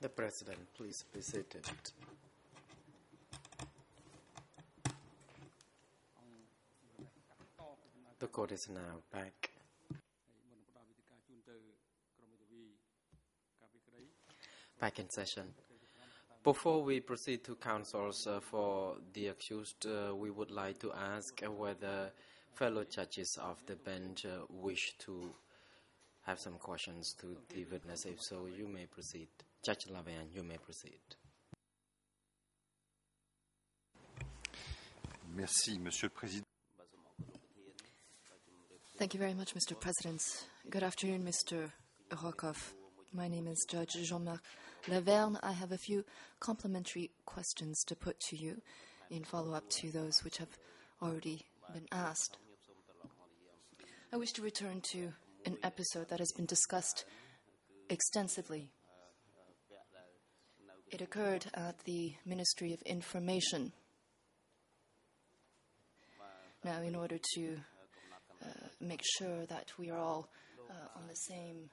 The President, please be seated. The court is now back in session. Before we proceed to counsels for the accused, we would like to ask whether fellow judges of the bench wish to have some questions to the witness. If so, you may proceed. Judge Lavian, you may proceed. Merci, Monsieur le Président. Thank you very much, Mr. President. Good afternoon, Mr. Rokov. My name is Judge Jean-Marc Laverne. I have a few complementary questions to put to you in follow-up to those which have already been asked. I wish to return to an episode that has been discussed extensively. It occurred at the Ministry of Information. Now, in order to make sure that we are all on the same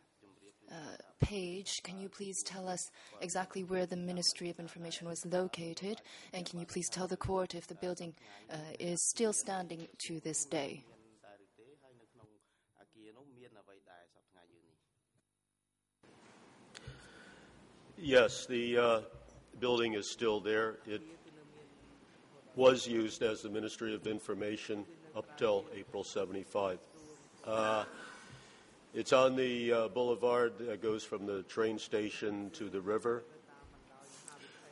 page, can you please tell us exactly where the Ministry of Information was located? And can you please tell the court if the building is still standing to this day? Yes, the building is still there. It was used as the Ministry of Information up till April 75. It's on the boulevard that goes from the train station to the river.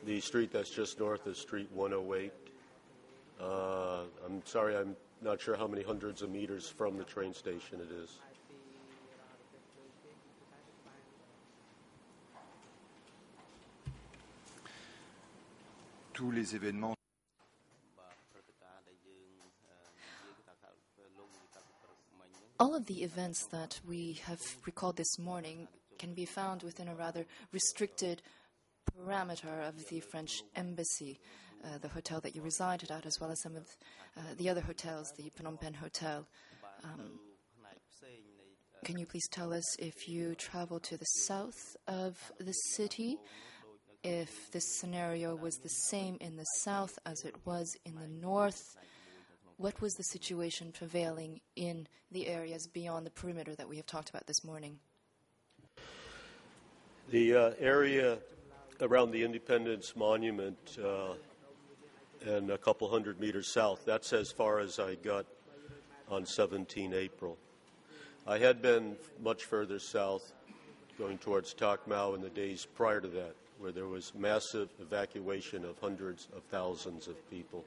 The street that's just north is Street 108. I'm sorry, I'm not sure how many hundreds of meters from the train station it is. Tous les événements. All of the events that we have recalled this morning can be found within a rather restricted parameter of the French embassy, the hotel that you resided at, as well as some of the other hotels, the Phnom Penh Hotel. Can you please tell us if you traveled to the south of the city, if this scenario was the same in the south as it was in the north? What was the situation prevailing in the areas beyond the perimeter that we have talked about this morning? The area around the Independence Monument and a couple hundred meters south, that's as far as I got on 17 April. I had been much further south, going towards Tak Mau in the days prior to that, where there was massive evacuation of hundreds of thousands of people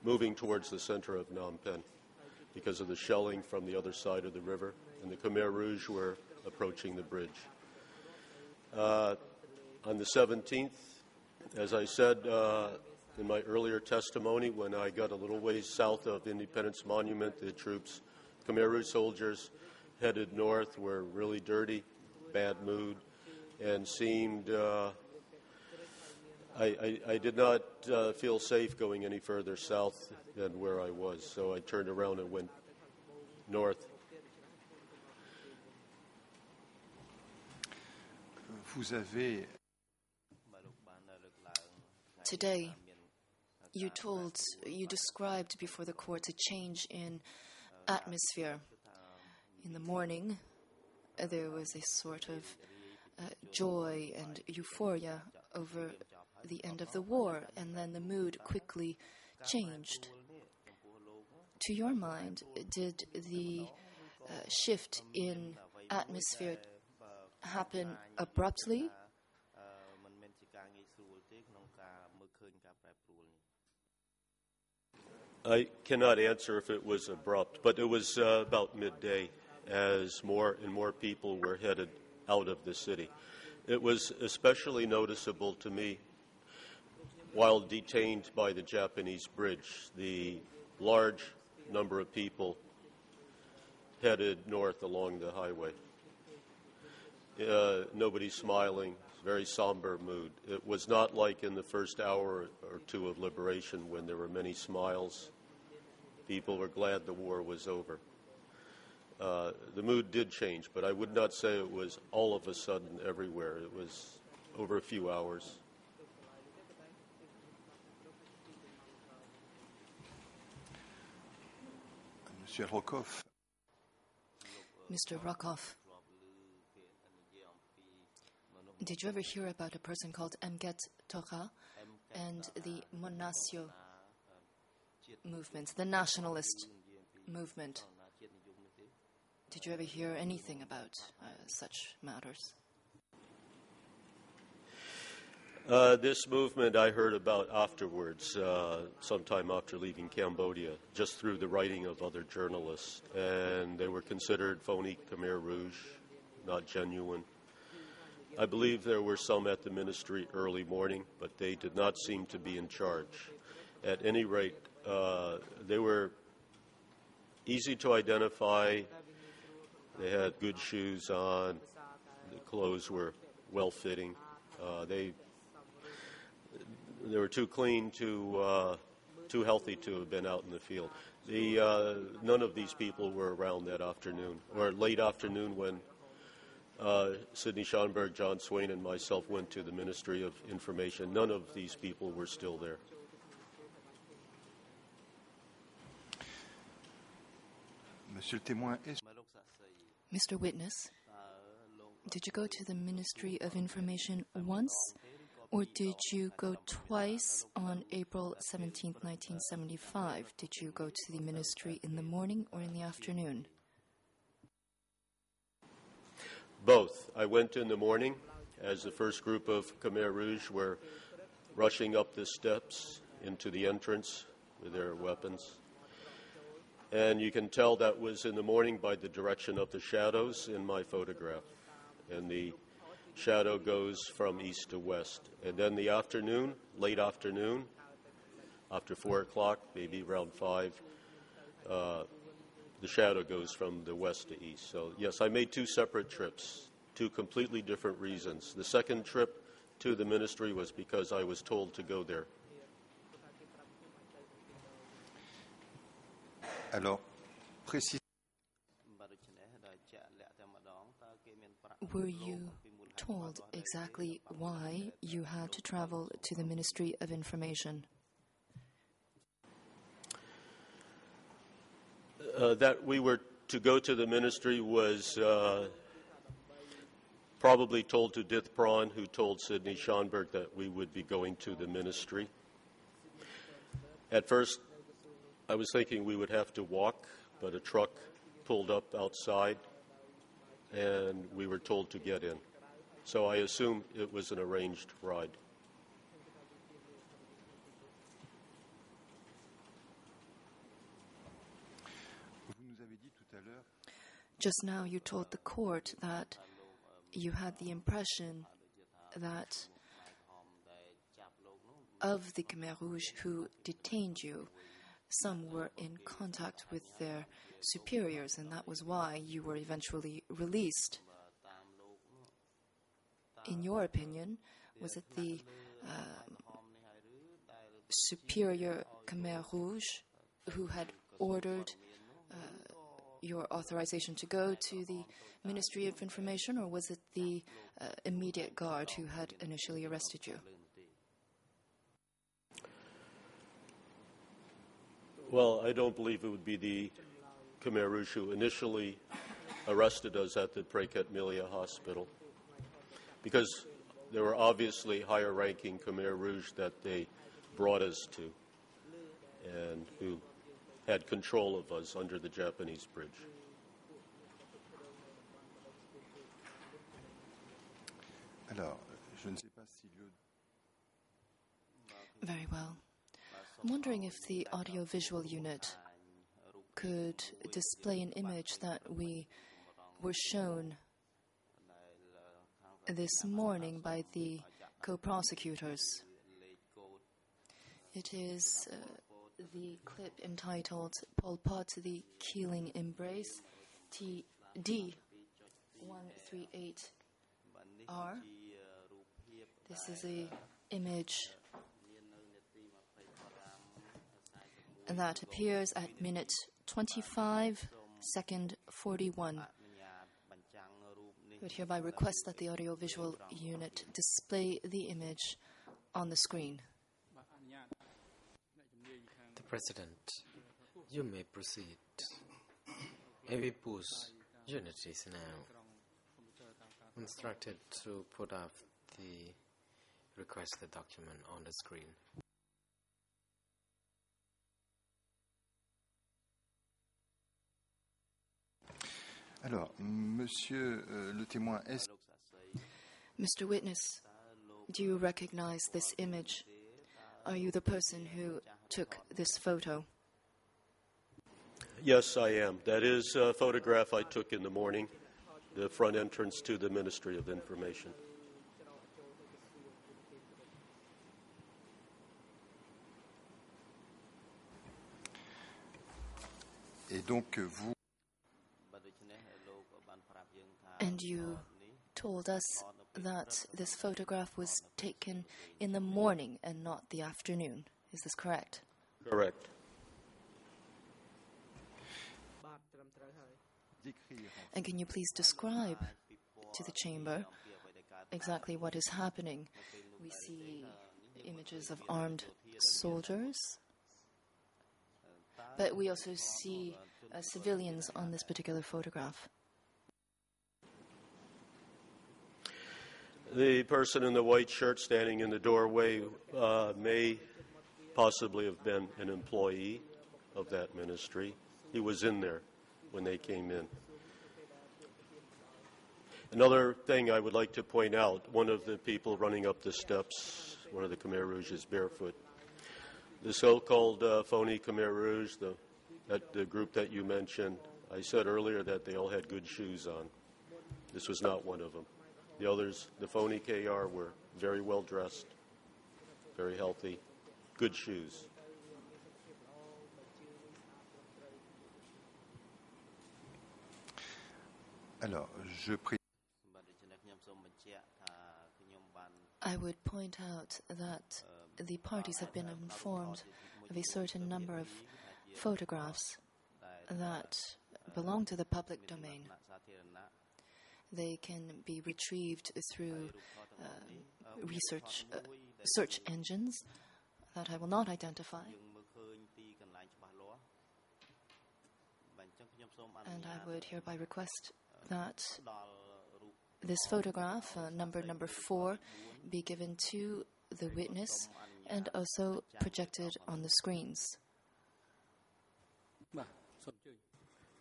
moving towards the center of Phnom Penh because of the shelling from the other side of the river, and the Khmer Rouge were approaching the bridge. On the 17th, as I said in my earlier testimony, when I got a little ways south of Independence Monument, the troops, Khmer Rouge soldiers, headed north, were really dirty, bad mood, and seemed I did not feel safe going any further south than where I was, so I turned around and went north. Vous avez... Today, you described before the court a change in atmosphere. In the morning, there was a sort of joy and euphoria over the end of the war, and then the mood quickly changed. To your mind, did the shift in atmosphere happen abruptly? I cannot answer if it was abrupt, but it was about midday as more and more people were headed out of the city. It was especially noticeable to me while detained by the Japanese bridge. The large number of people headed north along the highway. Nobody smiling, very somber mood. It was not like in the first hour or two of liberation when there were many smiles. People were glad the war was over. the mood did change, but I would not say it was all of a sudden everywhere. It was over a few hours. Monsieur Rokoff. Mr. Rokov, did you ever hear about a person called Mget Torah and the Monasio movement, the nationalist movement? Did you ever hear anything about such matters? This movement I heard about afterwards, sometime after leaving Cambodia, just through the writing of other journalists. And they wwere considered phony Khmer Rouge, not genuine. I believe there were some at the ministry early morning, but they did not seem to be in charge. At any rate, they were easy to identify. They had good shoes on. The clothes were well-fitting. They were too clean, too healthy to have been out in the field. None of these people were around that afternoon, or late afternoon when Sidney Schonberg, John Swain, and myself went to the Ministry of Information. None of these people were still there. Monsieur le témoin, Mr. Witness, did you go to the Ministry of Information once, or did you go twice on April 17, 1975? Did you go to the ministry in the morning or in the afternoon? Both. I went in the morning as the first group of Khmer Rouge were rushing up the steps into the entrance with their weapons. And you can tell that was in the morning by the direction of the shadows in my photograph. And the shadow goes from east to west. And then the afternoon, late afternoon, after 4 o'clock, maybe around 5, the shadow goes from the west to east. So, yes, I made 2 separate trips, 2 completely different reasons. The second trip to the ministry was because I was told to go there. alors, précis. Were you told exactly why you had to travel to the Ministry of Information? That we were to go to the ministry was probably told to Dith Prawn, who told Sidney Schonberg that we would be going to the ministry. At first, I was thinking we would have to walk, but a truck pulled up outside, and we were told to get in. So I assume it was an arranged ride. Just now you told the court that you had the impression that of the Khmer Rouge who detained you, some were in contact with their superiors, and that was why you were eventually released. In your opinion, was it the superior Khmer Rouge who had ordered your authorization to go to the Ministry of Information, or was it the immediate guard who had initially arrested you? Well, I don't believe it would be the Khmer Rouge who initially arrested us at the Prekhet Milia Hospital, because there were obviously higher-ranking Khmer Rouge that they brought us to and who had control of us under the Japanese bridge. Alors, je ne sais pas si Very well. I'm wondering if the audiovisual unit could display an image that we were shown this morning by the co-prosecutors. It is the clip entitled Pol Pot, the Killing Embrace, TD138R. This is an image that appears at minute 25, second 41. I would hereby request that the audiovisual unit display the image on the screen. The President, you may proceed. AVPU's unit is now instructed to put up the requested document on the screen. Alors, monsieur le témoin, est-ce... Mr. Witness, do you recognize this image? Are you the person who took this photo? Yes, I am. That is a photograph I took in the morning, the front entrance to the Ministry of Information. Et donc, vous... And you told us that this photograph was taken in the morning and not the afternoon. Is this correct? Correct. And can you please describe to the chamber exactly what is happening? We see images of armed soldiers, but we also see civilians on this particular photograph. The person in the white shirt standing in the doorway may possibly have been an employee of that ministry. He was in there when they came in. Another thing I would like to point out, one of the people running up the steps, one of the Khmer Rouge, is barefoot. The so-called phony Khmer Rouge, the group that you mentioned, I said earlier that they all had good shoes on. This was not one of them. The others, the phony KR, were very well dressed, very healthy, good shoes. Alors, I would point out that the parties have been informed of a certain number of photographs that belong to the public domain. They can be retrieved through search engines that I will not identify. And I would hereby request that this photograph, number 4, be given to the witness and also projected on the screens.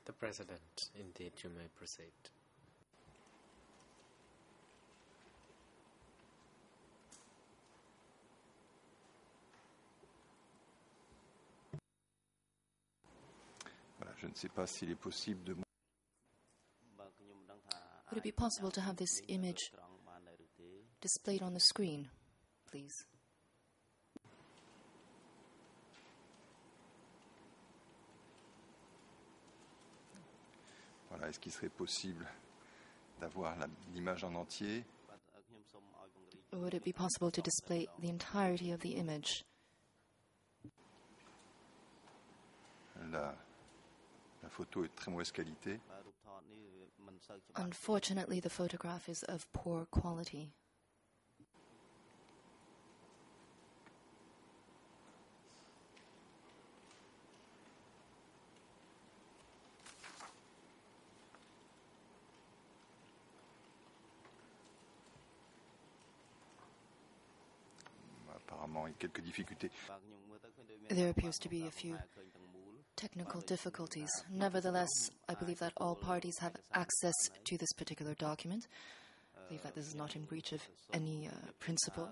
The President, indeed, you may proceed. Voilà, je ne sais pas s'il est possible de... Would it be possible to have this image displayed on the screen, please? Voilà, est-ce qu'il serait possible d'avoir l'image en entier? Would it be possible to display the entirety of the image? La photo est de très mauvaise qualité. Unfortunately, the photograph is of poor quality. Apparemment, il y a quelques difficultés. There appears to be a few technical difficulties. Nevertheless, I believe that all parties have access to this particular document. I believe that this is not in breach of any principle.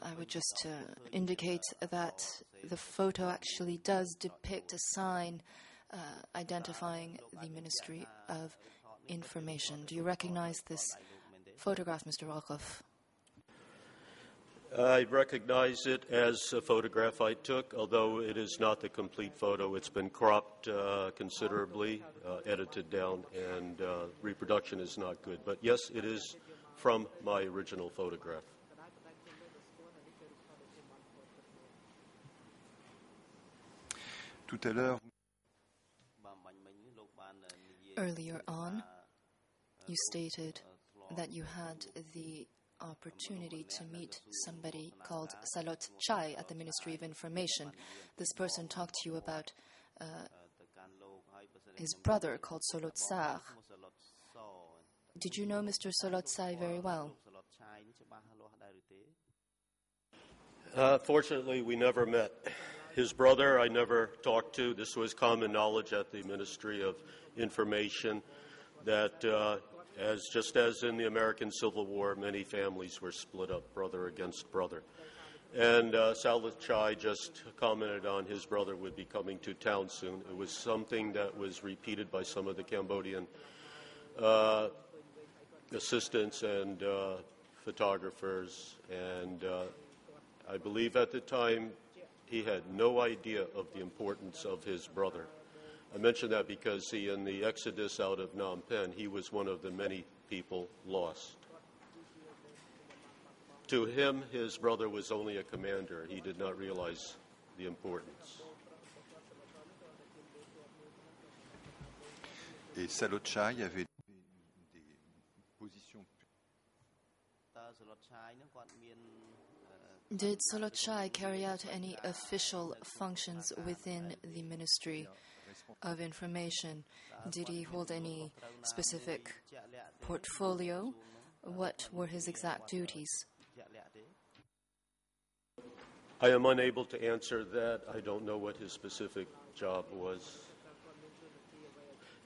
I would just indicate that the photo actually does depict a sign identifying the Ministry of Information. Do you recognize this photograph, Mr. Rokov? I recognize it as a photograph I took, although it is not the complete photo. It's been cropped considerably, edited down, and reproduction is not good. But yes, it is from my original photograph. Tout à l'heure, Earlier on, you stated that you had the opportunity to meet somebody called Salot Chai at the Ministry of Information. This person talked to you about his brother called Solot Sar. Did you know Mr. Solot Sai very well? Fortunately, we never met. His brother I never talked to. This was common knowledge at the Ministry of Information that just as in the American Civil War, many families were split up, brother against brother. And Salot Chai just commented on his brother would be coming to town soon. It was something that was repeated by some of the Cambodian assistants and photographers. And I believe at the time he had no idea of the importance of his brother. I mention that because, see, in the exodus out of Phnom Penh, he was one of the many people lost. To him, his brother was only a commander. He did not realize the importance. et Salot Chai avait des positions. Did Salot Chai carry out any official functions within the Ministry of Information? Did he hold any specific portfolio? What were his exact duties? I am unable to answer that. I don't know what his specific job was.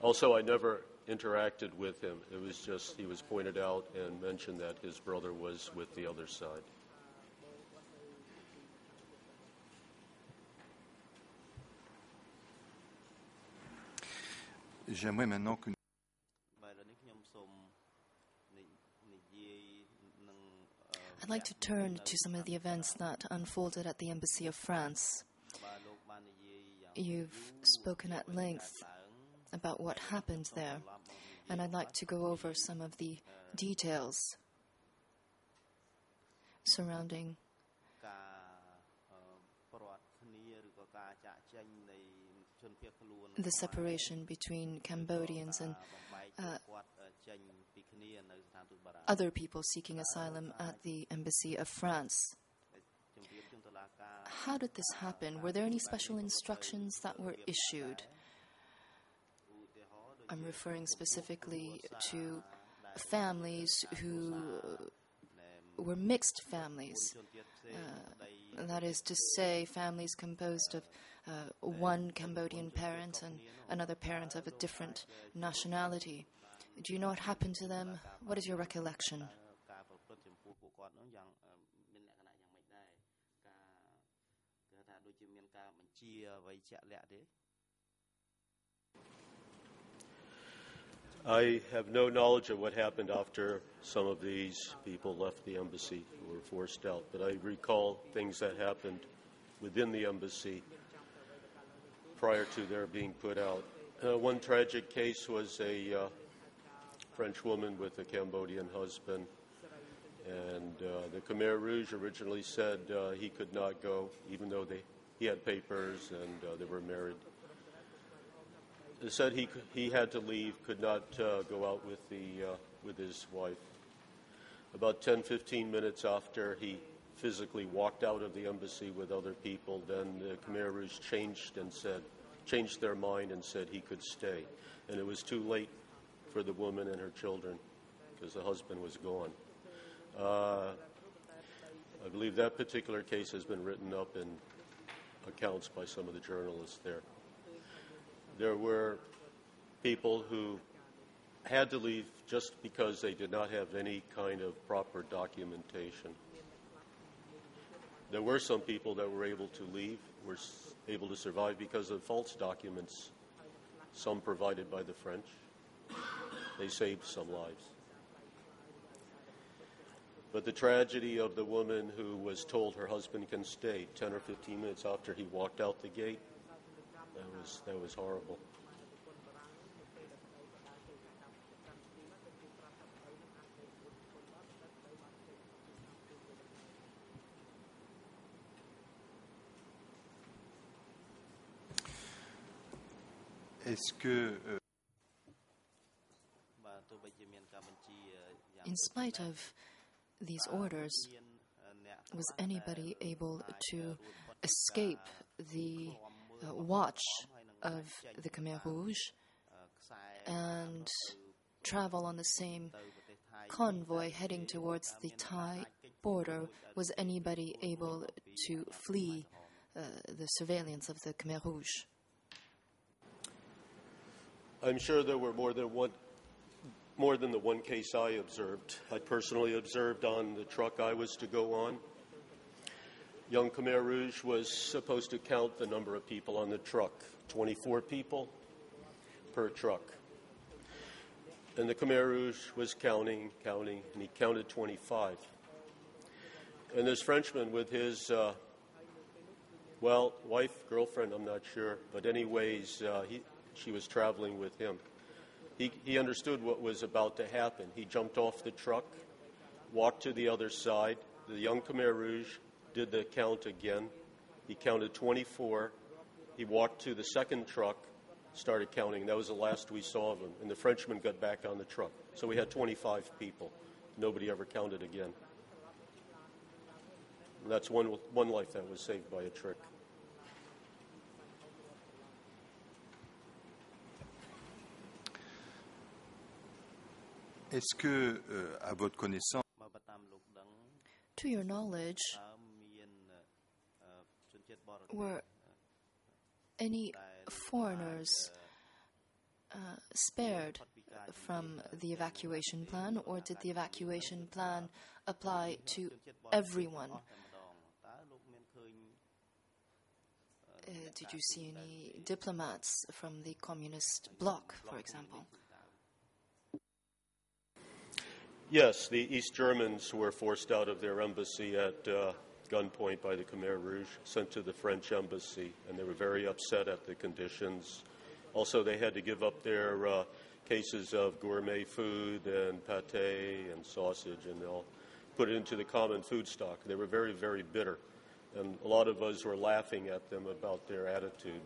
Also, I never interacted with him. It was just he was pointed out and mentioned that his brother was with the other side. J'aimerais maintenant que I'd like to turn to some of the events that unfolded at the Embassy of France. You've spoken at length about what happened there, and I'd like to go over some of the details surrounding the separation between Cambodians and other people seeking asylum at the Embassy of France. How did this happen? Were there any special instructions that were issued? I'm referring specifically to families who were mixed families. That is to say, families composed of one Cambodian parent and another parent of a different nationality. Do you know what happened to them? What is your recollection? I have no knowledge of what happened after some of these people left the embassy or were forced out, but I recall things that happened within the embassy prior to their being put out. One tragic case was a French woman with a Cambodian husband, and the Khmer Rouge originally said he could not go, even though he had papers and they were married. They said he had to leave, could not go out with his wife. About 10-15 minutes after he physically walked out of the embassy with other people, then the Khmer Rouge changed their mind and said he could stay. And it was too late for the woman and her children because the husband was gone. I believe that particular case has been written up in accounts by some of the journalists there. There were people who had to leave just because they did not have any kind of proper documentation. There were some people that were able to leave, were able to survive because of false documents, some provided by the French. They saved some lives. But the tragedy of the woman who was told her husband can stay 10 or 15 minutes after he walked out the gate, that was horrible. Est-ce que In spite of these orders, was anybody able to escape the watch of the Khmer Rouge and travel on the same convoy heading towards the Thai border? Was anybody able to flee the surveillance of the Khmer Rouge? I'm sure there were more than the one case I observed. I personally observed on the truck I was to go on. Young Khmer Rouge was supposed to count the number of people on the truck, 24 people per truck. And the Khmer Rouge was counting, and he counted 25. And this Frenchman with his, wife, girlfriend, I'm not sure, but anyways, she was traveling with him. He understood what was about to happen. He jumped off the truck, walked to the other side. The young Khmer Rouge did the count again. He counted 24. He walked to the second truck, started counting. That was the last we saw of him. And the Frenchman got back on the truck. So we had 25 people. Nobody ever counted again. And that's one life that was saved by a trick. Est-ce que, à votre connaissance, To your knowledge, were any foreigners spared from the evacuation plan, or did the evacuation plan apply to everyone? Did you see any diplomats from the communist bloc, for example? Yes, the East Germans were forced out of their embassy at gunpoint by the Khmer Rouge, sent to the French embassy, and they were very upset at the conditions. Also, they had to give up their cases of gourmet food and pâté and sausage, and they'll put it into the common food stock. They were very, very bitter, and a lot of us were laughing at them about their attitude.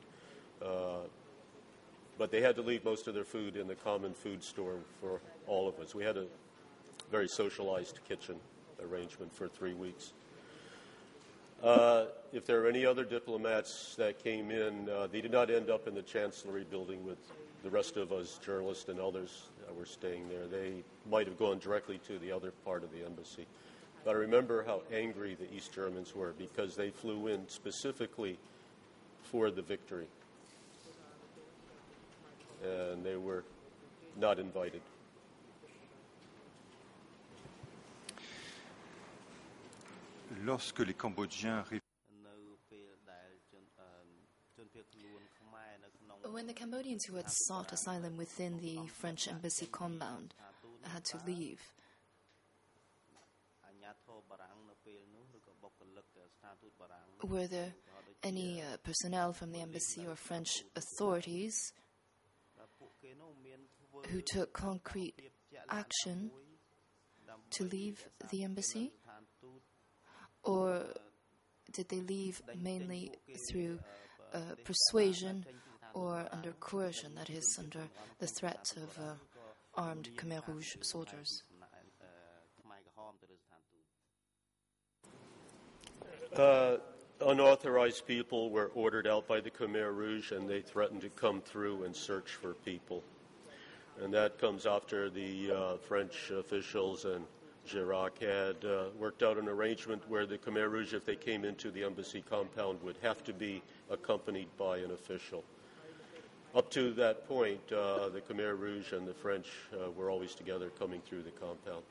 But they had to leave most of their food in the common food store for all of us. We had a very socialized kitchen arrangement for 3 weeks. If there are any other diplomats that came in, they did not end up in the Chancellery building with the rest of us journalists and others that were staying there. They might have gone directly to the other part of the embassy. But I remember how angry the East Germans were because they flew in specifically for the victory. And they were not invited. lorsque les Cambodgiens When the Cambodians who had sought asylum within the French embassy compound had to leave, were there any personnel from the embassy or French authorities who took concrete action to leave the embassy? Or did they leave mainly through persuasion or under coercion, that is, under the threat of armed Khmer Rouge soldiers? Unauthorized people were ordered out by the Khmer Rouge, and they threatened to come through and search for people. And that comes after the French officials and Chirac had worked out an arrangement where the Khmer Rouge, if they came into the embassy compound, would have to be accompanied by an official. Up to that point, the Khmer Rouge and the French were always together coming through the compound.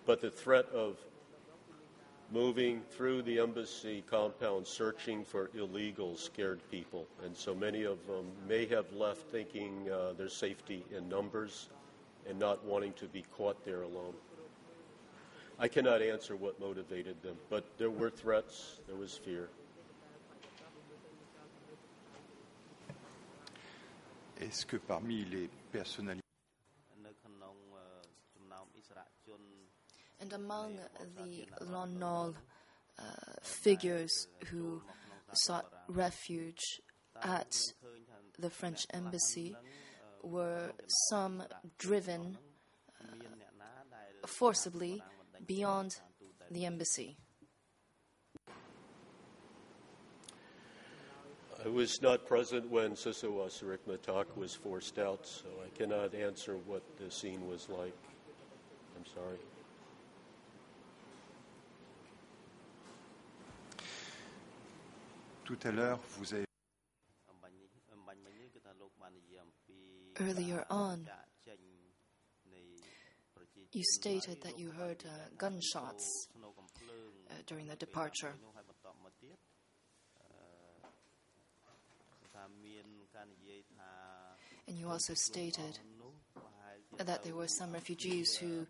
But the threat of moving through the embassy compound searching for illegals scared people, and so many of them may have left thinking there's safety in numbers and not wanting to be caught there alone. I cannot answer what motivated them, but there were threats, there was fear. Est-ce que parmi les personnalités And among the Lon Nol figures who sought refuge at the French embassy, were some driven forcibly beyond the embassy? I was not present when Sisawa Sarikmatak was forced out, so I cannot answer what the scene was like. I'm sorry. Tout à l'heure, vous avez... Earlier on, you stated that you heard gunshots during the departure. And you also stated that there were some refugees who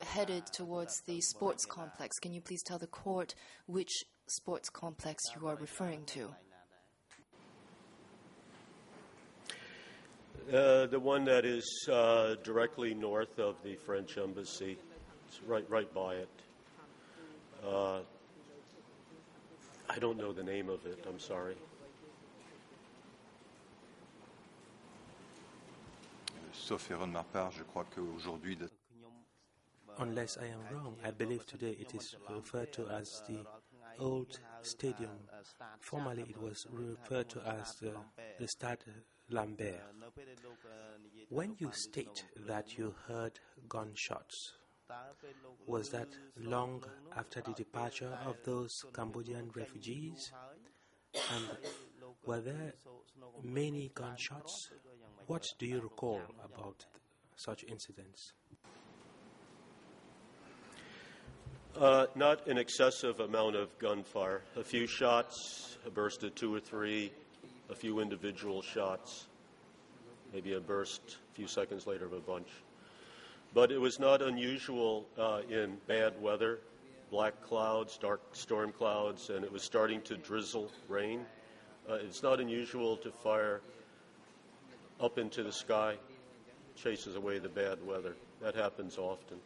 headed towards the sports complex. Can you please tell the court which sports complex you are referring to? The one that is directly north of the French embassy. It's right by it. I don't know the name of it. I'm sorry. Sauf erreur de ma part, je crois qu'aujourd'hui... Unless I am wrong, I believe today it is referred to as the old stadium. Formerly it was referred to as the Stade Lambert. When you state that you heard gunshots, was that long after the departure of those Cambodian refugees? And were there many gunshots? What do you recall about such incidents? Not an excessive amount of gunfire. A few shots, a burst of 2 or 3, a few individual shots, maybe a burst a few seconds later of a bunch. But it was not unusual in bad weather, black clouds, dark storm clouds, and it was starting to drizzle, rain. It's not unusual to fire up into the sky, chases away the bad weather. That happens often.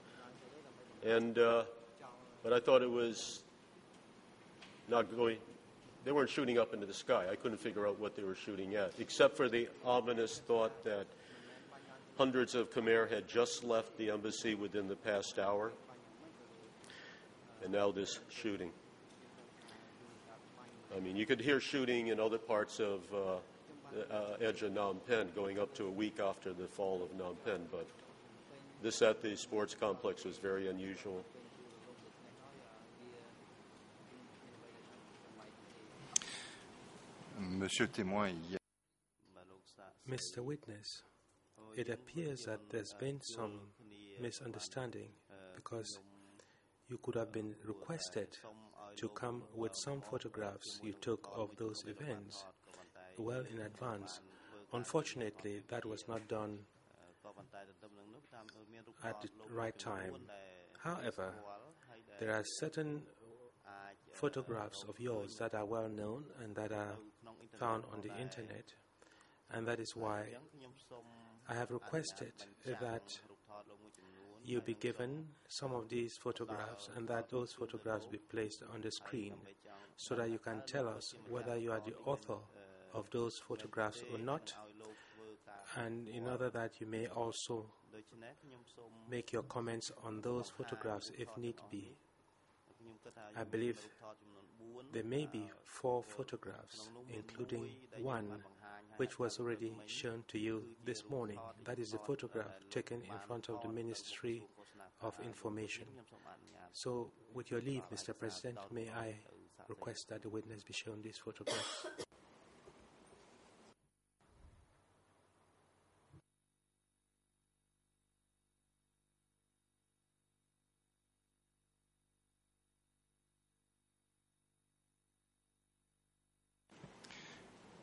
And but I thought it was not going, they weren't shooting up into the sky. I couldn't figure out what they were shooting at, except for the ominous thought that hundreds of Khmer had just left the embassy within the past hour, and now this shooting. I mean, you could hear shooting in other parts of the edge of Phnom Penh going up to a week after the fall of Phnom Penh, but this at the sports complex was very unusual. Monsieur le témoin, Mr. Witness, it appears that there's been some misunderstanding because you could have been requested to come with some photographs you took of those events well in advance. Unfortunately, that was not done at the right time. However, there are certain photographs of yours that are well known and that are found on the internet, and that is why I have requested that you be given some of these photographs and that those photographs be placed on the screen so that you can tell us whether you are the author of those photographs or not, and in order that you may also make your comments on those photographs if need be. I believe there may be 4 photographs, including one which was already shown to you this morning. That is a photograph taken in front of the Ministry of Information. So, with your leave, Mr. President, may I request that the witness be shown these photographs?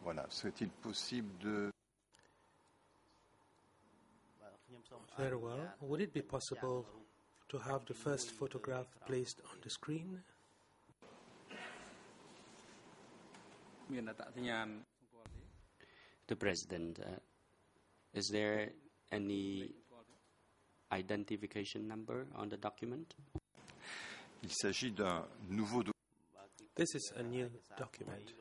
voilà, serait-il possible de... Very well. Would it be possible to have the first photograph placed on the screen? The President, is there any identification number on the document? Il s'agit d'un nouveau document. This is a new document.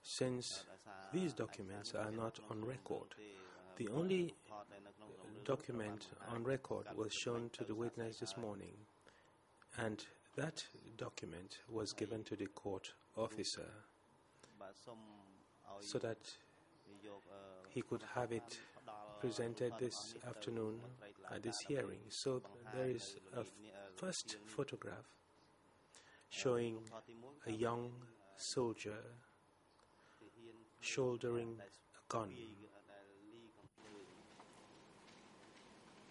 Since these documents are not on record. The only document on record was shown to the witness this morning, and that document was given to the court officer so that he could have it presented this afternoon at this hearing. So there is a first photograph showing a young soldier shouldering a gun.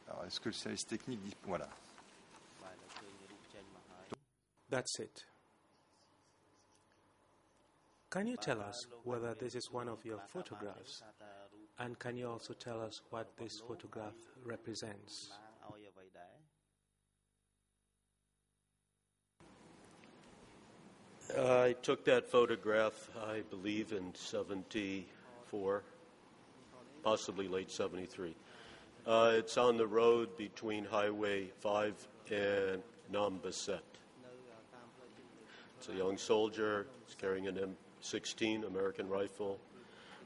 Alors, est-ce que le service technique dit... Voilà. That's it. Can you tell us whether this is one of your photographs? And can you also tell us what this photograph represents? I took that photograph, I believe, in 74, possibly late 73. It's on the road between Highway 5 and Nambaset. It's a young soldier. He's carrying an M16 American rifle.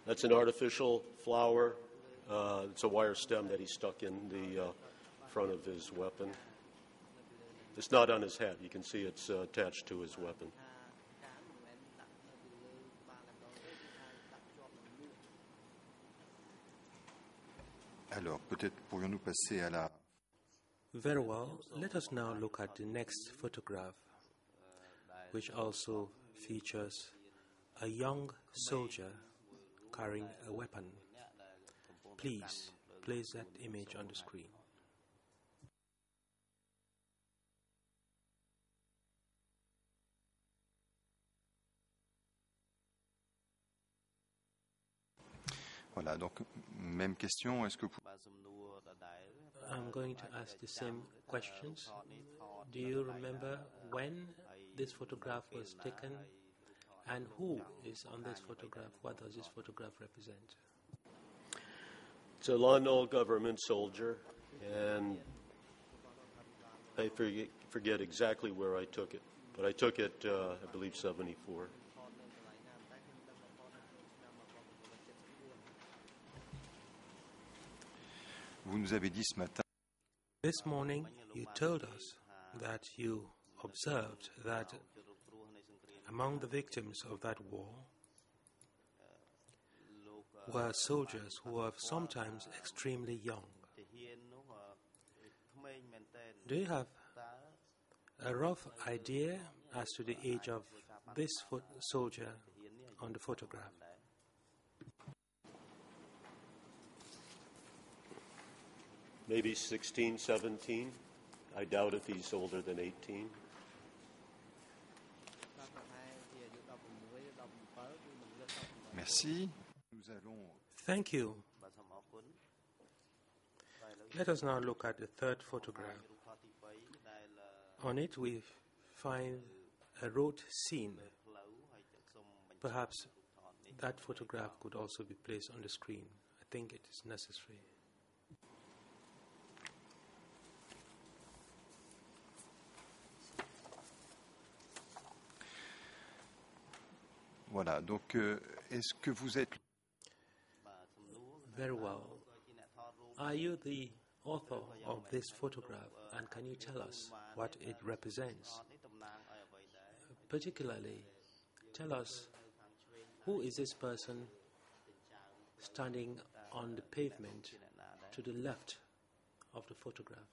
That's an artificial flower. It's a wire stem that he stuck in the front of his weapon. It's not on his hat. You can see it's attached to his weapon. Alors, peut-être pourrions-nous passer à la... Very well. Let us now look at the next photograph, which also features a young soldier carrying a weapon. Please place that image on the screen. Voilà, donc, même question, est-ce que... I'm going to ask the same questions. Do you remember when this photograph was taken? And who is on this photograph? What does this photograph represent? It's a Lon Nol government soldier, and I forget exactly where I took it, but I took it, I believe, 74. Vous nous avez dit ce matin... This morning, you told us that you observed that among the victims of that war were soldiers who were sometimes extremely young. Do you have a rough idea as to the age of this soldier on the photograph? Maybe 16, 17. I doubt if he's older than 18. Merci. Nous allons... Thank you. Let us now look at the third photograph. On it we find a road scene. Perhaps that photograph could also be placed on the screen. I think it is necessary. Voilà, donc est-ce que vous êtes... Very well. Are you the author of this photograph, and can you tell us what it represents? Particularly, tell us who is this person standing on the pavement to the left of the photograph?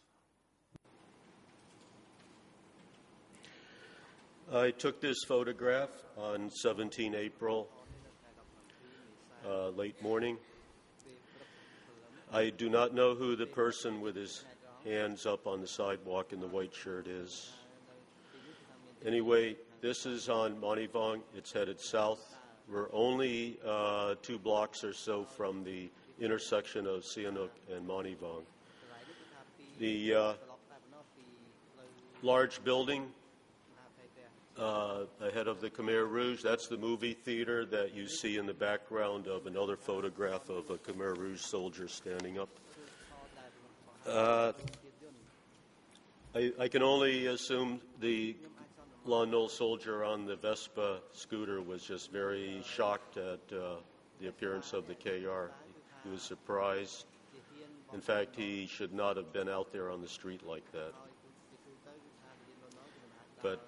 I took this photograph on 17 April, late morning. I do not know who the person with his hands up on the sidewalk in the white shirt is. Anyway, this is on Monivong. It's headed south. We're only 2 blocks or so from the intersection of Sihanouk and Monivong. The large building ahead of the Khmer Rouge, that's the movie theater that you see in the background of another photograph of a Khmer Rouge soldier standing up. I can only assume the Lon Nol soldier on the Vespa scooter was just very shocked at the appearance of the KR. He was surprised. In fact, he should not have been out there on the street like that. But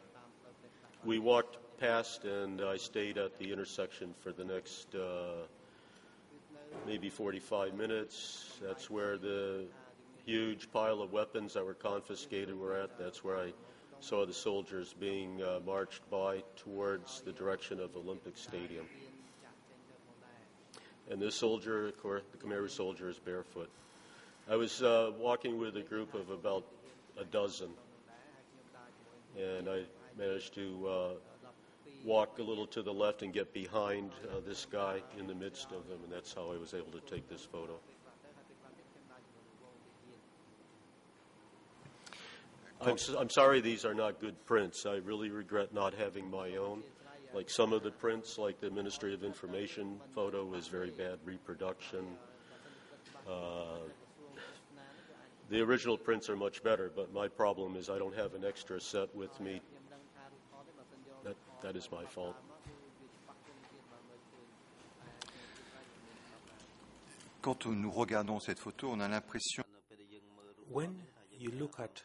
we walked past, and I stayed at the intersection for the next maybe 45 minutes. That's where the huge pile of weapons that were confiscated were at. That's where I saw the soldiers being marched by towards the direction of Olympic Stadium. And this soldier, of course, the Khmer soldier, is barefoot. I was walking with a group of about a dozen, and I managed to walk a little to the left and get behind this guy in the midst of them, and that's how I was able to take this photo. I'm sorry these are not good prints. I really regret not having my own. Like some of the prints, like the Ministry of Information photo, is very bad reproduction. The original prints are much better, but my problem is I don't have an extra set with me. That is my fault. Quand nous regardons cette photo, on a l'impression... When you look at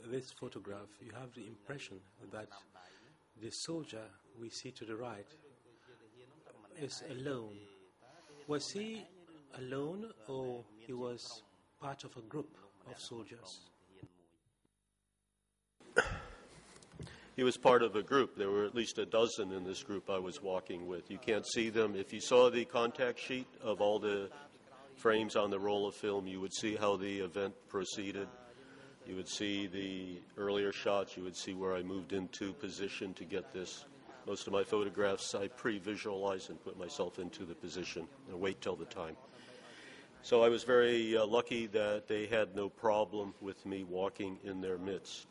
this photograph, you have the impression that the soldier we see to the right is alone. Was he alone, or he was part of a group of soldiers? He was part of a group. There were at least a dozen in this group I was walking with. You can't see them. If you saw the contact sheet of all the frames on the roll of film, you would see how the event proceeded. You would see the earlier shots. You would see where I moved into position to get this. Most of my photographs, I pre-visualize and put myself into the position and wait till the time. So I was very lucky that they had no problem with me walking in their midst.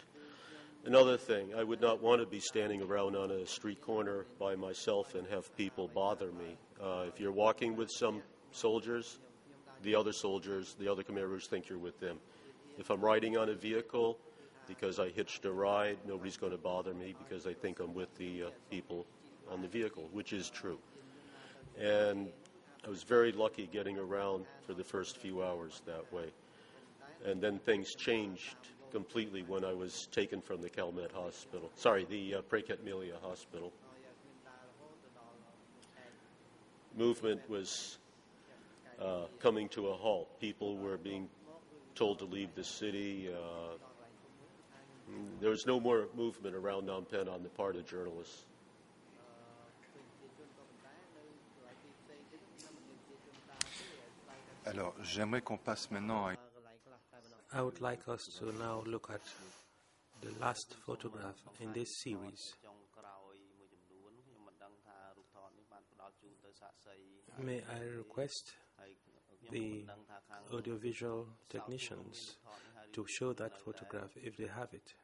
Another thing, I would not want to be standing around on a street corner by myself and have people bother me. If you're walking with some soldiers, the other Khmer Rouge think you're with them. If I'm riding on a vehicle because I hitched a ride, nobody's going to bother me because they think I'm with the people on the vehicle, which is true. And I was very lucky getting around for the first few hours that way. And then things changed completely when I was taken from the Calmet hospital. The Praket Milia hospital. Movement was coming to a halt. People were being told to leave the city. There was no more movement around Phnom Penh on the part of journalists. Alors, j'aimerais qu'on passe maintenant à... I would like us to now look at the last photograph in this series. May I request the audiovisual technicians to show that photograph if they have it.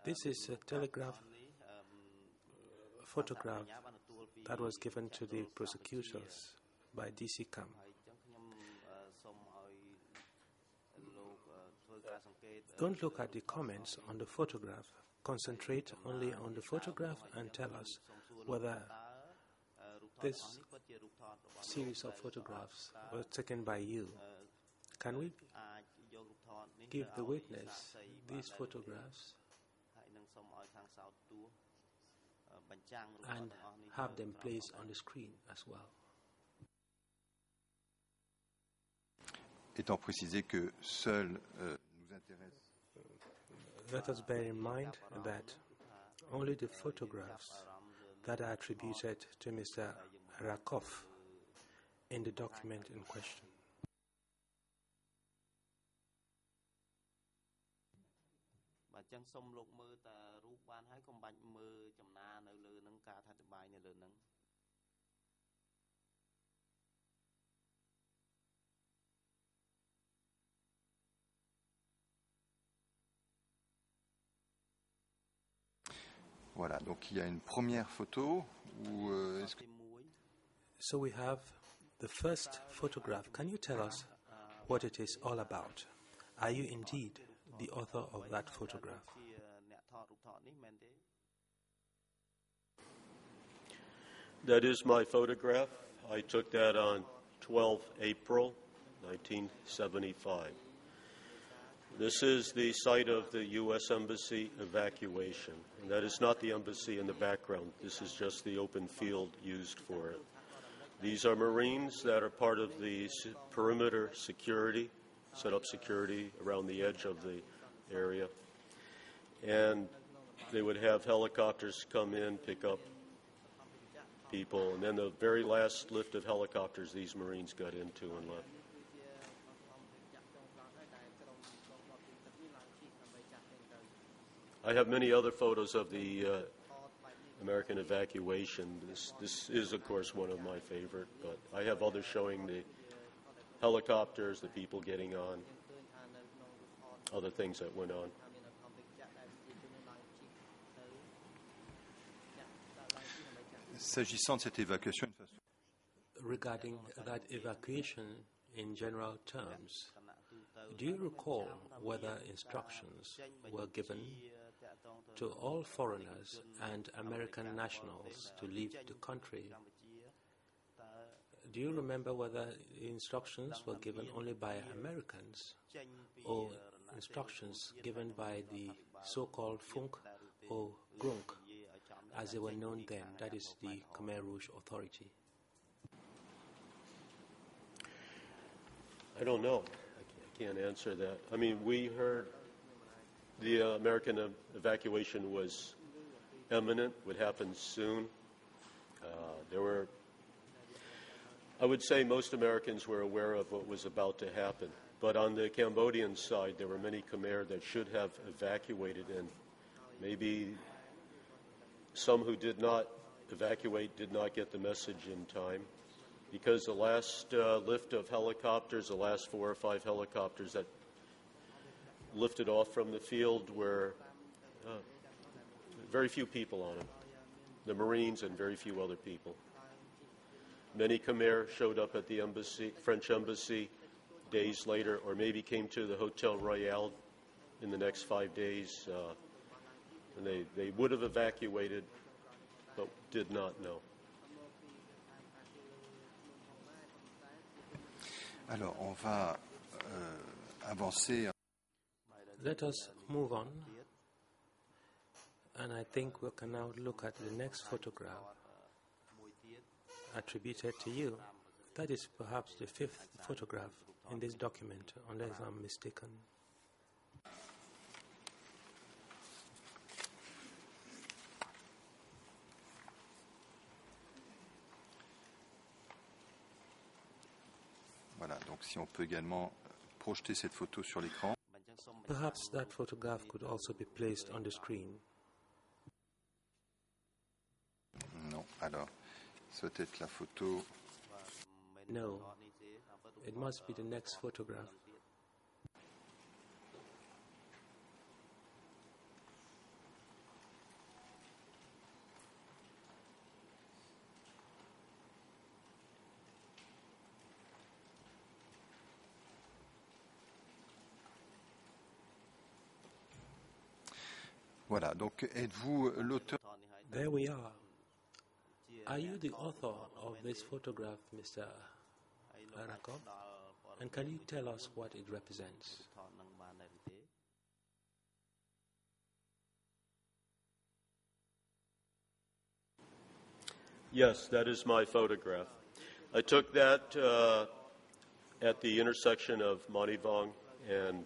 This is a telegraph photograph that was given to the prosecutors by DC Cam. Don't look at the comments on the photograph. Concentrate only on the photograph and tell us whether this series of photographs was taken by you. Can we give the witness these photographs and have them placed on the screen as well? Étant précisé que seul nous intéresse... Let us bear in mind that only the photographs that are attributed to Mr. Rakov in the document in question. Voilà, donc il y a une première photo où... So we have the first photograph. Can you tell us what it is all about? Are you indeed the author of that photograph? That is my photograph. I took that on 12 April 1975. This is the site of the U.S. Embassy evacuation. And that is not the embassy in the background. This is just the open field used for it. These are Marines that are part of the perimeter security, set up security around the edge of the area. And they would have helicopters come in, pick up people, and then the very last lift of helicopters these Marines got into and left. I have many other photos of the American evacuation. This is, of course, one of my favorite, but I have others showing the helicopters, the people getting on, other things that went on. S'agissant de cette évacuation, Regarding that evacuation in general terms, do you recall whether instructions were given to all foreigners and American nationals to leave the country? Do you remember whether instructions were given only by Americans or instructions given by the so-called Funk or Grunk, as they were known then, that is the Khmer Rouge Authority? I don't know. I can't answer that. I mean, we heard the American evacuation was imminent, would happen soon. I would say most Americans were aware of what was about to happen. But on the Cambodian side, there were many Khmer that should have evacuated, and maybe some who did not evacuate did not get the message in time. Because the last lift of helicopters, the last 4 or 5 helicopters that lifted off from the field were very few people on them. The Marines and very few other people. Many Khmer showed up at the embassy, French embassy days later, or maybe came to the Hotel Royal in the next 5 days. And they would have evacuated, but did not know. alors on va avancer. Let us move on, and I think we can now look at the next photograph attributed to you. That is perhaps the 5th photograph in this document, unless I'm mistaken. Voilà, donc si on peut également projeter cette photo sur l'écran. Perhaps that photograph could also be placed on the screen. Non, alors, ça doit être la photo. No, it must be the next photograph. Voilà, donc êtes-vous l'auteur? There we are. Are you the author of this photograph, Mr. Arakov? And can you tell us what it represents? Yes, that is my photograph. I took that at the intersection of Manivong and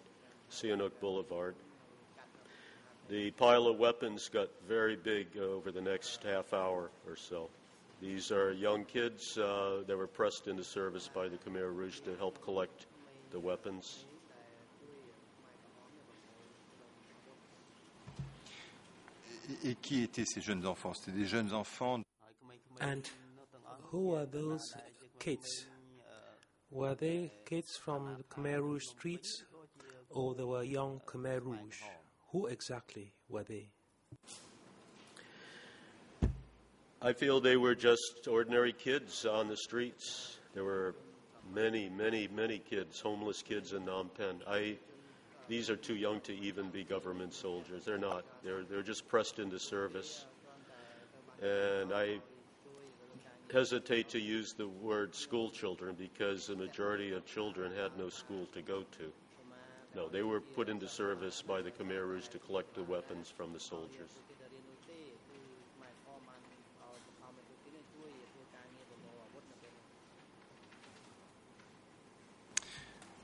Sihanouk Boulevard. The pile of weapons got very big over the next half hour or so. These are young kids that were pressed into service by the Khmer Rouge to help collect the weapons. Et qui étaient ces jeunes enfants? C'était des jeunes enfants. And who are those kids? Were they kids from the Khmer Rouge streets, or they were young Khmer Rouge? Who exactly were they? I feel they were just ordinary kids on the streets. There were many, many, many kids, homeless kids in Phnom Penh. These are too young to even be government soldiers. They're not. They're just pressed into service. And hesitate to use the word school children because the majority of children had no school to go to. No, they were put into service by the Khmer Rouge to collect the weapons from the soldiers.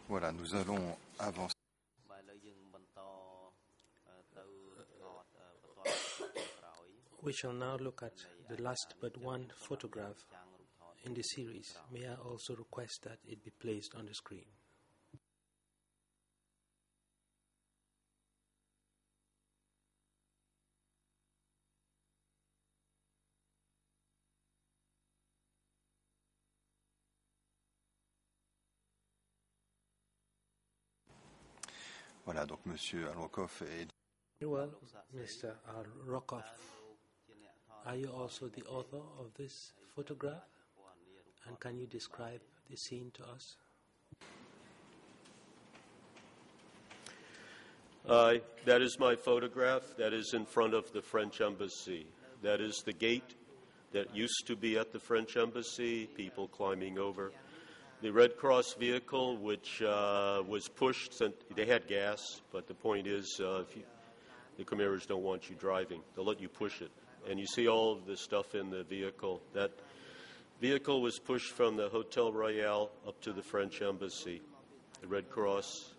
Voilà, nous allons avancer. We shall now look at the last but one photograph in the series. May I also request that it be placed on the screen? Voilà, donc Monsieur Alrokoff est... Well, Mr. Rokoff, are you also the author of this photograph? And can you describe the scene to us? That is my photograph. That is in front of the French embassy. That is the gate that used to be at the French embassy, people climbing over. The Red Cross vehicle, which was pushed, they had gas, but the point is the Khmer Rouge don't want you driving. They'll let you push it. And you see all of the stuff in the vehicle. That vehicle was pushed from the Hotel Royal up to the French embassy, the Red Cross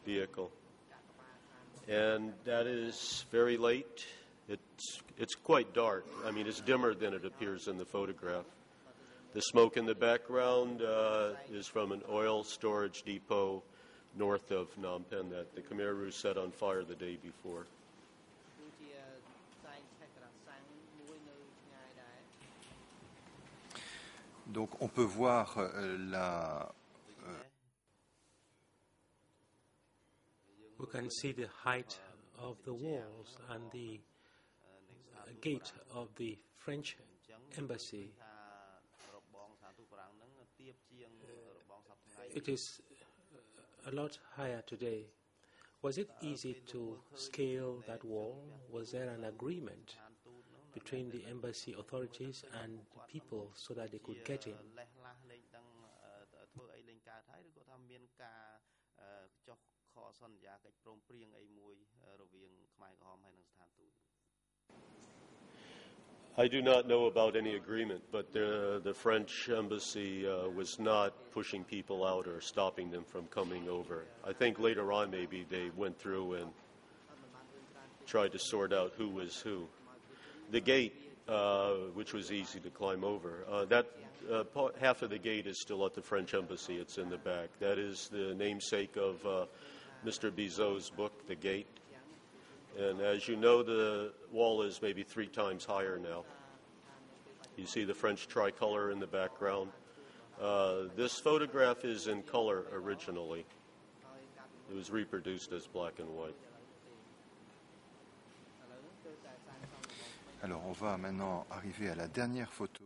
vehicle. And that is very late. It's quite dark. I mean, it's dimmer than it appears in the photograph. The smoke in the background is from an oil storage depot north of Phnom Penh that the Khmer Rouge set on fire the day before. Donc on peut voir la... We can see the height of the walls and the gate of the French embassy. It is a lot higher today. Was it easy to scale that wall? Was there an agreement between the embassy authorities and the people so that they could get in? I do not know about any agreement, but the French embassy was not pushing people out or stopping them from coming over. I think later on maybe they went through and tried to sort out who was who. The gate, which was easy to climb over, half of the gate is still at the French embassy. It's in the back. That is the namesake of Mr. Bizot's book, The Gate. And as you know, the wall is maybe 3 times higher now. You see the French tricolor in the background. This photograph is in color originally. It was reproduced as black and white. Alors on va maintenant arriver à la dernière photo.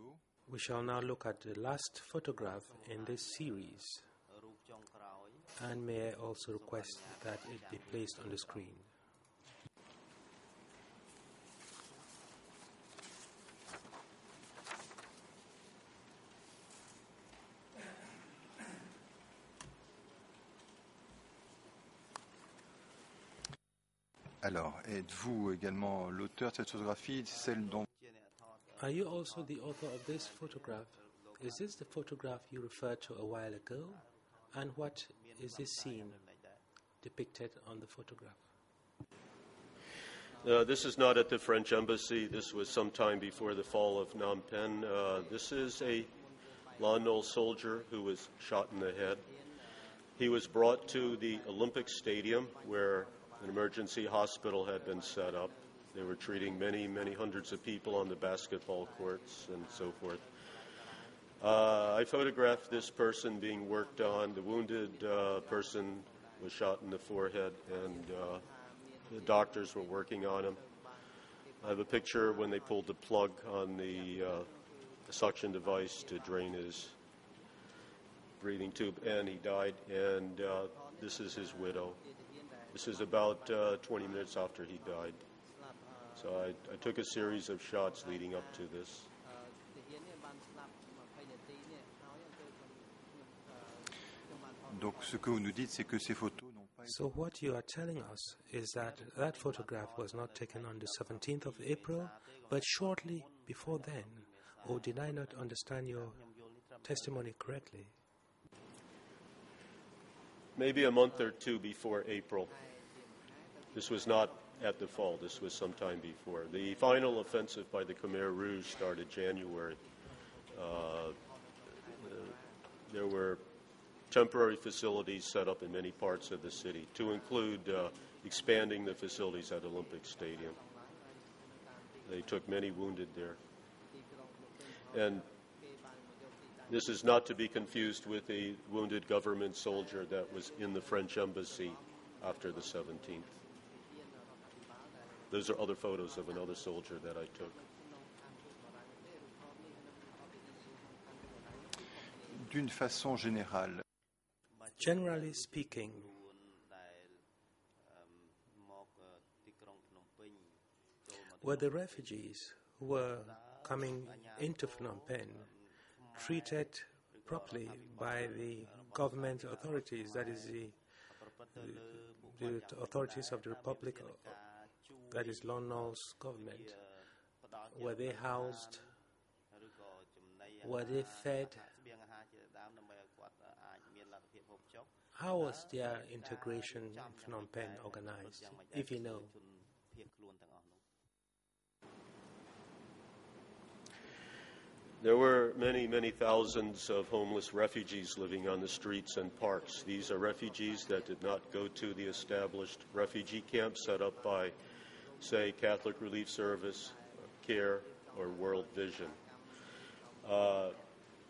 We shall now look at the last photograph in this series. And may I also request that it be placed on the screen? Alors, êtes-vous également l'auteur de cette photographie, celle dont... Are you also the author of this photograph? Is this the photograph you referred to a while ago? And what is this scene depicted on the photograph? This is not at the French embassy. This was sometime before the fall of Phnom Penh. This is a Lon Nol soldier who was shot in the head. He was brought to the Olympic Stadium where an emergency hospital had been set up. They were treating many, many hundreds of people on the basketball courts and so forth. I photographed this person being worked on. The wounded person was shot in the forehead, and the doctors were working on him. I have a picture when they pulled the plug on the suction device to drain his breathing tube, and he died. And this is his widow. This is about 20 minutes after he died. So I took a series of shots leading up to this. Donc ce que vous nous dites, c'est que ces photos n'ont pas été... So what you are telling us is that that photograph was not taken on the 17th of April, but shortly before then. Or did I not understand your testimony correctly? Maybe a month or two before April. This was not at the fall. This was sometime before. The final offensive by the Khmer Rouge started January. There were temporary facilities set up in many parts of the city, to include expanding the facilities at Olympic Stadium. They took many wounded there. And this is not to be confused with a wounded government soldier that was in the French embassy after the 17th. Those are other photos of another soldier that I took. D'une façon générale, Generally speaking, were the refugees who were coming into Phnom Penh treated properly by the government authorities, that is the authorities of the Republic, that is Lon Nol's government? Were they housed? Were they fed? How was their integration in Phnom Penh organized, if you know? There were many, many thousands of homeless refugees living on the streets and parks. These are refugees that did not go to the established refugee camps set up by, say, Catholic Relief Service, CARE, or World Vision.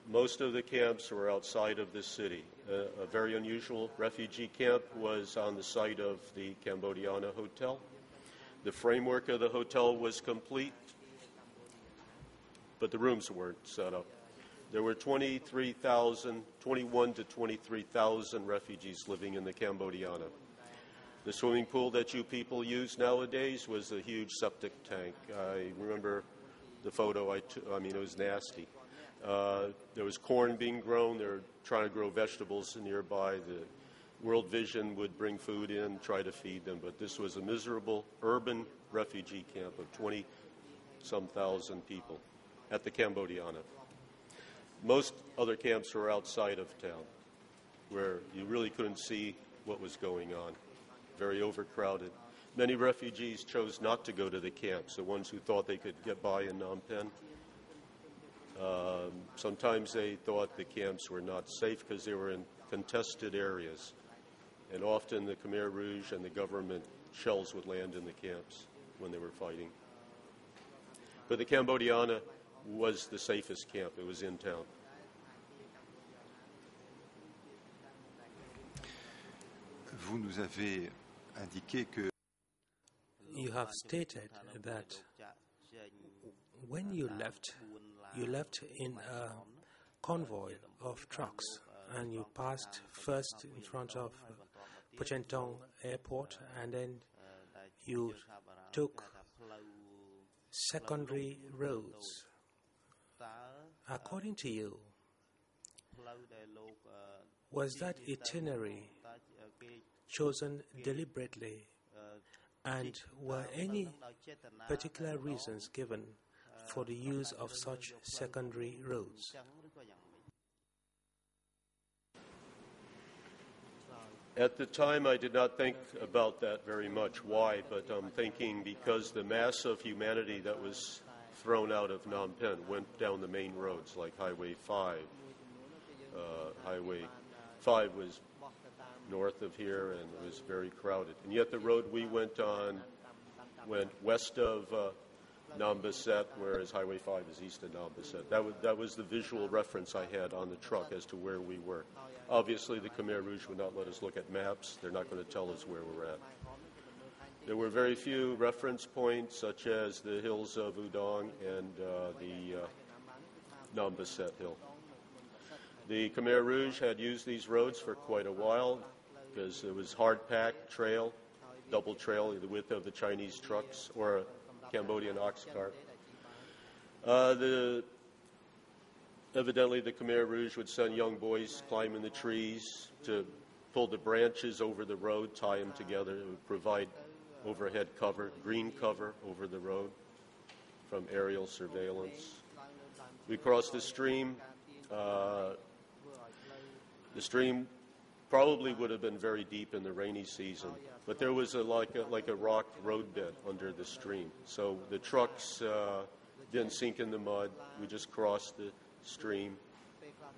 Most of the camps were outside of the city. A very unusual refugee camp was on the site of the Cambodia Hotel. The framework of the hotel was complete, but the rooms weren't set up. There were 21 to 23,000 refugees living in the Cambodia. The swimming pool that you people use nowadays was a huge septic tank. I remember the photo I took. I mean, it was nasty. There was corn being grown. They were trying to grow vegetables nearby. The World Vision would bring food in, try to feed them. But this was a miserable urban refugee camp of 20-some thousand people at the Cambodia. Most other camps were outside of town, where you really couldn't see what was going on. Very overcrowded. Many refugees chose not to go to the camps, the ones who thought they could get by in Phnom Penh. Sometimes they thought the camps were not safe because they were in contested areas. And often the Khmer Rouge and the government shells would land in the camps when they were fighting. But the Cambodia was the safest camp. It was in town. vous nous avez indiqué que You have stated that when you left in a convoy of trucks and you passed first in front of Pochentong Airport and then you took secondary roads. According to you, was that itinerary chosen deliberately, and were any particular reasons given for the use of such secondary roads? At the time, I did not think about that very much. Why? But I'm thinking because the mass of humanity that was thrown out of Phnom Penh went down the main roads like Highway 5. Highway 5 was north of here and it was very crowded. And yet the road we went on went west of Nambaset, whereas Highway 5 is east of Nambaset. That was the visual reference I had on the truck as to where we were. Obviously, the Khmer Rouge would not let us look at maps. They're not going to tell us where we're at. There were very few reference points, such as the hills of Udong and the Nambaset Hill. The Khmer Rouge had used these roads for quite a while because it was hard-packed trail, double trail, the width of the Chinese trucks, or Cambodian ox cart. Evidently, the Khmer Rouge would send young boys climbing the trees to pull the branches over the road, tie them together. It would provide overhead cover, green cover over the road from aerial surveillance. We crossed the stream. The stream probably would have been very deep in the rainy season, but there was like a rock roadbed under the stream. So the trucks didn't sink in the mud. We just crossed the stream.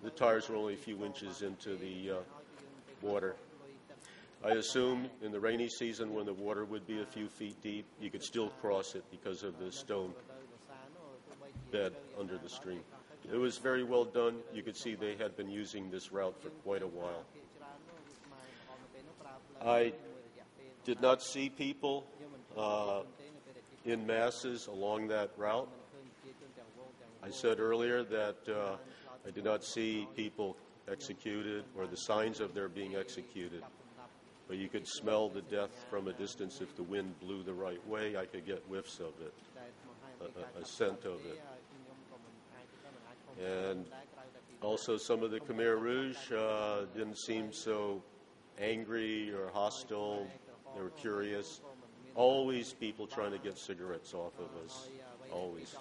The tires were only a few inches into the water. I assumed in the rainy season when the water would be a few feet deep, you could still cross it because of the stone bed under the stream. It was very well done. You could see they had been using this route for quite a while. I did not see people in masses along that route. I said earlier that I did not see people executed or the signs of their being executed. But you could smell the death from a distance if the wind blew the right way. I could get whiffs of it, a scent of it. And also some of the Khmer Rouge didn't seem so angry or hostile. They were curious. Always people trying to get cigarettes off of us, always.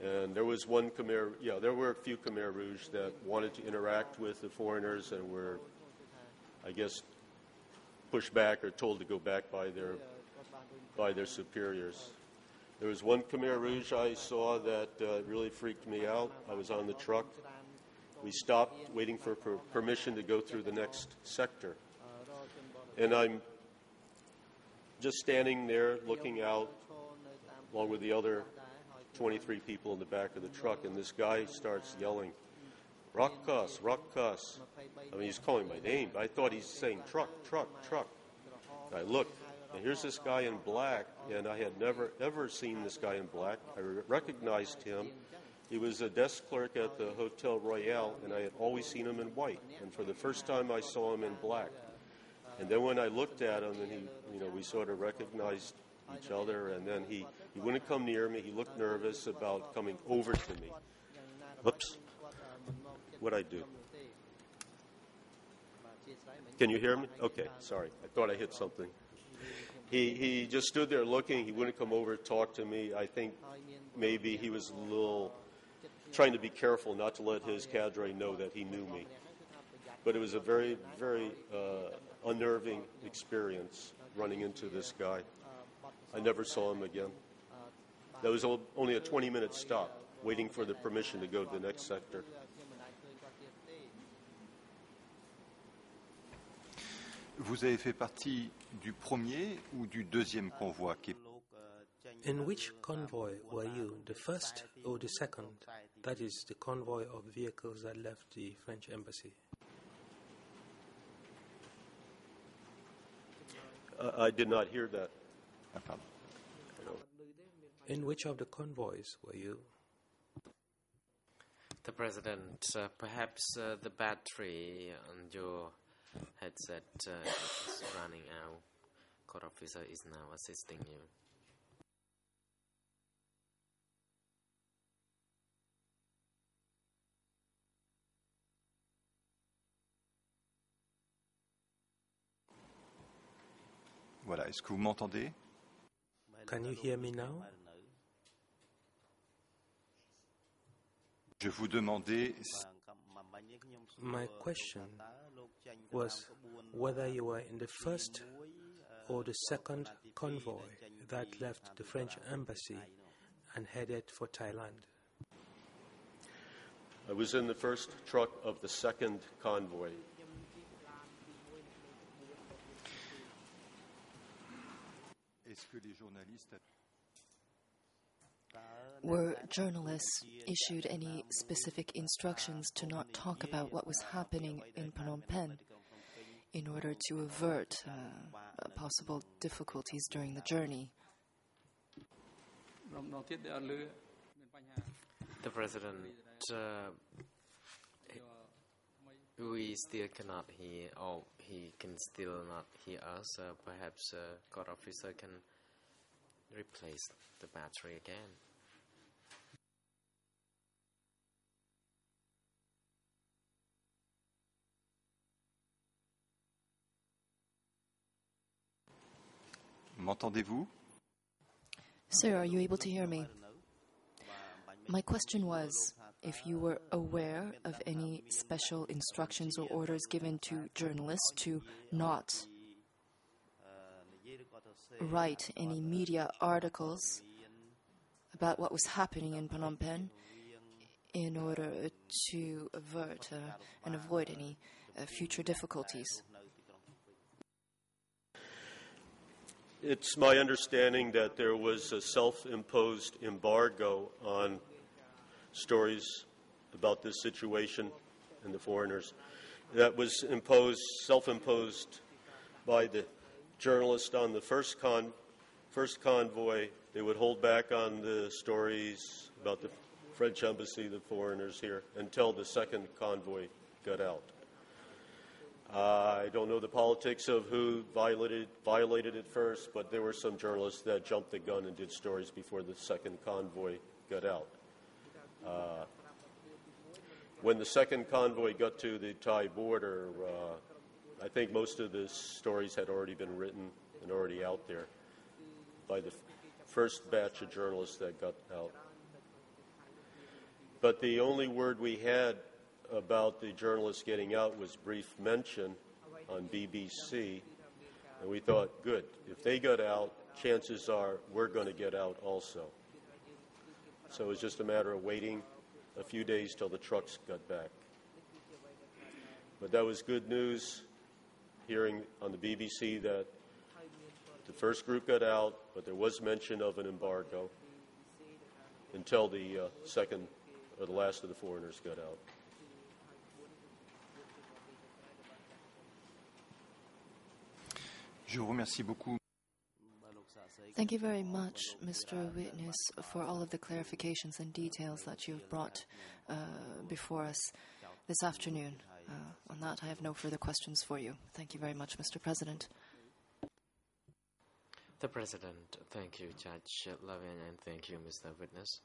And there was one there were a few Khmer Rouge that wanted to interact with the foreigners and were, I guess, pushed back or told to go back by their superiors. There was one Khmer Rouge I saw that really freaked me out. I was on the truck. We stopped waiting for permission to go through the next sector. And I'm just standing there looking out along with the other 23 people in the back of the truck, and this guy starts yelling, "Rakas, Rakas." I mean, he's calling my name, but I thought he's saying truck, truck, truck. And I looked, and here's this guy in black, and I had never, ever seen this guy in black. I recognized him. He was a desk clerk at the Hotel Royale, and I had always seen him in white. And for the first time, I saw him in black. And then when I looked at him, and we sort of recognized each other, and then he wouldn't come near me. He looked nervous about coming over to me. Oops. What'd I do? Can you hear me? Okay, sorry. I thought I hit something. He just stood there looking. He wouldn't come over to talk to me. I think maybe he was a little trying to be careful not to let his cadre know that he knew me. But it was a very, very unnerving experience running into this guy. I never saw him again. That was only a 20-minute stop, waiting for the permission to go to the next sector. Vous avez fait partie du premier ou du deuxième convoi qui... In which convoy were you, the first or the second? That is, the convoy of vehicles that left the French embassy. I did not hear that. In which of the convoys were you? The President, perhaps the battery on your headset is running out. Court officer is now assisting you. Voilà, est-ce que vous m'entendez? Can you hear me now? Je vous demandais... My question was whether you were in the first or the second convoy that left the French embassy and headed for Thailand. I was in the first truck of the second convoy. Were journalists issued any specific instructions to not talk about what was happening in Phnom Penh in order to avert possible difficulties during the journey? The President, we still cannot hear, or he can still not hear us. Perhaps court officer can replace the battery again. M'entendez-vous? Sir, are you able to hear me? My question was if you were aware of any special instructions or orders given to journalists to not write any media articles about what was happening in Phnom Penh in order to avert and avoid any future difficulties. It's my understanding that there was a self-imposed embargo on stories about this situation and the foreigners that was self-imposed by the journalist on the first convoy. They would hold back on the stories about the French embassy, the foreigners here, until the second convoy got out. I don't know the politics of who violated it first, but there were some journalists that jumped the gun and did stories before the second convoy got out. When the second convoy got to the Thai border, I think most of the stories had already been written and already out there by the first batch of journalists that got out. But the only word we had about the journalists getting out was brief mention on BBC, and we thought, good, if they got out, chances are we're going to get out also. So it was just a matter of waiting a few days till the trucks got back. But that was good news, hearing on the BBC that the first group got out, but there was mention of an embargo until the second or the last of the foreigners got out. Je vous remercie beaucoup. Thank you very much, Mr. Witness, for all of the clarifications and details that you've brought before us this afternoon. On that, I have no further questions for you. Thank you very much, Mr. President. The President, thank you, Judge Levin, and thank you, Mr. Witness.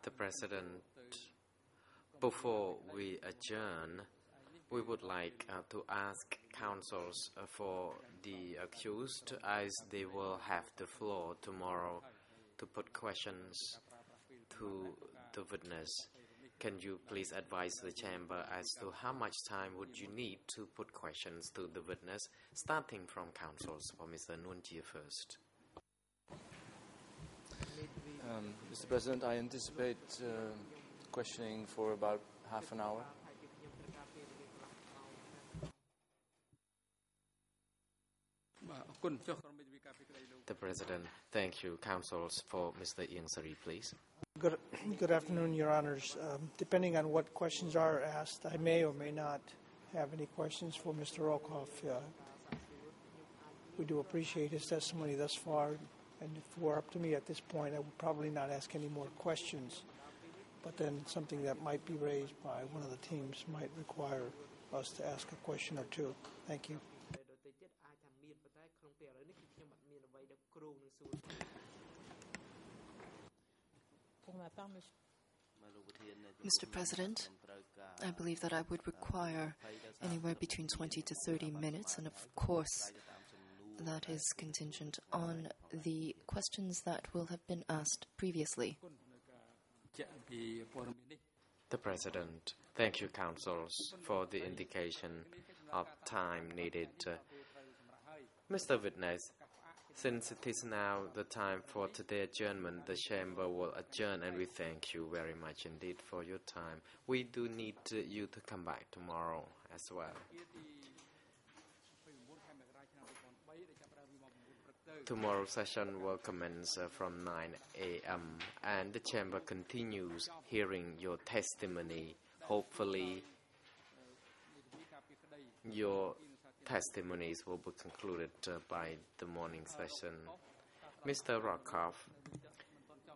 The President, before we adjourn, we would like to ask counsels for the accused, as they will have the floor tomorrow to put questions to the witness. Can you please advise the chamber as to how much time would you need to put questions to the witness, starting from counsels for Mr. Nunjie first? Mr. President, I anticipate questioning for about half an hour. The President, thank you. Counsels for Mr. Ieng Sari, please. Good afternoon, Your Honors. Depending on what questions are asked, I may or may not have any questions for Mr. Rokoff. We do appreciate his testimony thus far. And if it were up to me at this point, I would probably not ask any more questions. But then something that might be raised by one of the teams might require us to ask a question or two. Thank you. Mr. President, I believe that I would require anywhere between 20 to 30 minutes, and of course, that is contingent on the questions that will have been asked previously. The President, thank you, councils, for the indication of time needed. Mr. Witness, since it is now the time for today's adjournment, the Chamber will adjourn, and we thank you very much indeed for your time. We do need you to come back tomorrow as well. Tomorrow's session will commence from 9 a.m. and the Chamber continues hearing your testimony. Hopefully, your testimonies will be concluded by the morning session. Mr. Rockoff,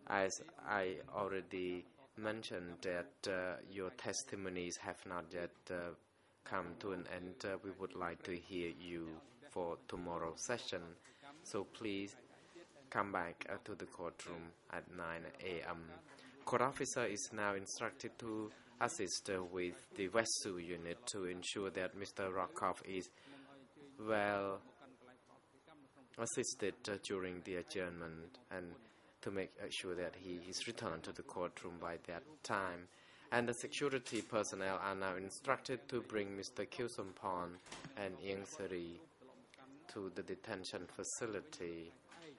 as I already mentioned that your testimonies have not yet come to an end, we would like to hear you for tomorrow's session. So please come back to the courtroom at 9 a.m. Court officer is now instructed to assist with the Westsu unit to ensure that Mr. Rockoff is well assisted during the adjournment and to make sure that he is returned to the courtroom by that time. And the security personnel are now instructed to bring Mr. Kyusumpon and Ieng Sari to the detention facility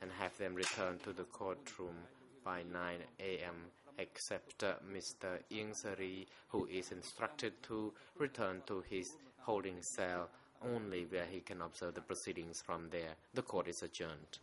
and have them return to the courtroom by 9 a.m. except Mr. Ieng Sari, who is instructed to return to his holding cell only where he can observe the proceedings from there. The court is adjourned.